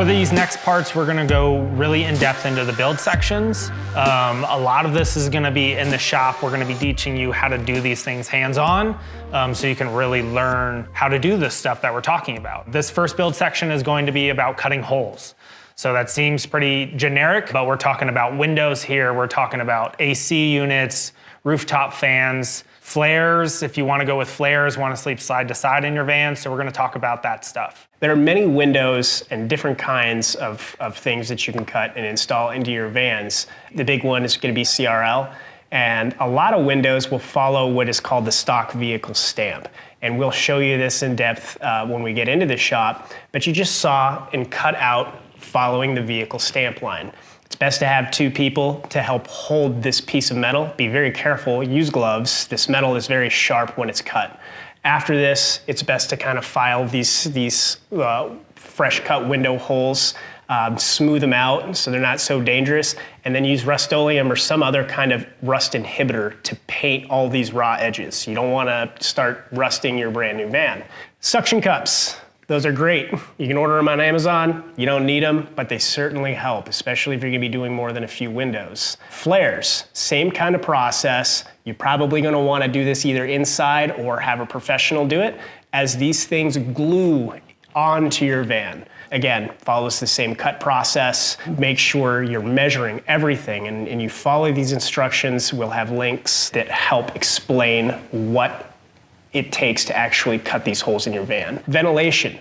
For these next parts, we're gonna go really in depth into the build sections. A lot of this is gonna be in the shop. We're gonna be teaching you how to do these things hands-on, so you can really learn how to do this stuff that we're talking about. This first build section is going to be about cutting holes. So that seems pretty generic, but we're talking about windows here. We're talking about AC units, rooftop fans, flares. If you want to go with flares, want to sleep side to side in your van. So we're going to talk about that stuff. There are many windows and different kinds of things that you can cut and install into your vans. The big one is going to be CRL. And a lot of windows will follow what is called the stock vehicle stamp. And we'll show you this in depth when we get into the shop. But you just saw and cut out following the vehicle stamp line. It's best to have two people to help hold this piece of metal. Be very careful, use gloves. This metal is very sharp when it's cut. After this, it's best to kind of file these fresh cut window holes, smooth them out so they're not so dangerous, and then use Rust-Oleum or some other kind of rust inhibitor to paint all these raw edges. You don't want to start rusting your brand new van. Suction cups. Those are great. You can order them on Amazon. You don't need them, but they certainly help, especially if you're gonna be doing more than a few windows. Flares, same kind of process. You're probably gonna wanna do this either inside or have a professional do it, as these things glue onto your van. Again, follows the same cut process. Make sure you're measuring everything, and you follow these instructions. We'll have links that help explain what it takes to actually cut these holes in your van. Ventilation.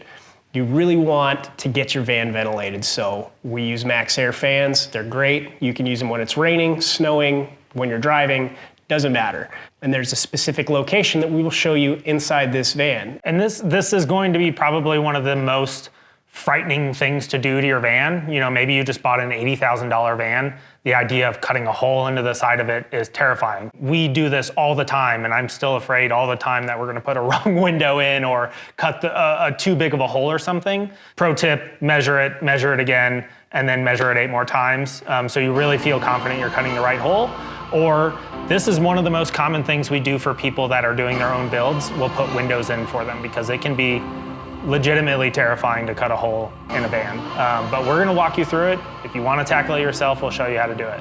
You really want to get your van ventilated, so we use Maxxair fans. They're great. You can use them when it's raining, snowing, when you're driving, doesn't matter. And there's a specific location that we will show you inside this van. And this is going to be probably one of the most frightening things to do to your van. You know, maybe you just bought an $80,000 van. The idea of cutting a hole into the side of it is terrifying. We do this all the time, and I'm still afraid all the time that we're gonna put a wrong window in or cut a too big of a hole or something. Pro tip, measure it again, and then measure it 8 more times, so you really feel confident you're cutting the right hole. Or this is one of the most common things we do for people that are doing their own builds. We'll put windows in for them because it can be legitimately terrifying to cut a hole in a van. But we're gonna walk you through it. If you wanna tackle it yourself, we'll show you how to do it.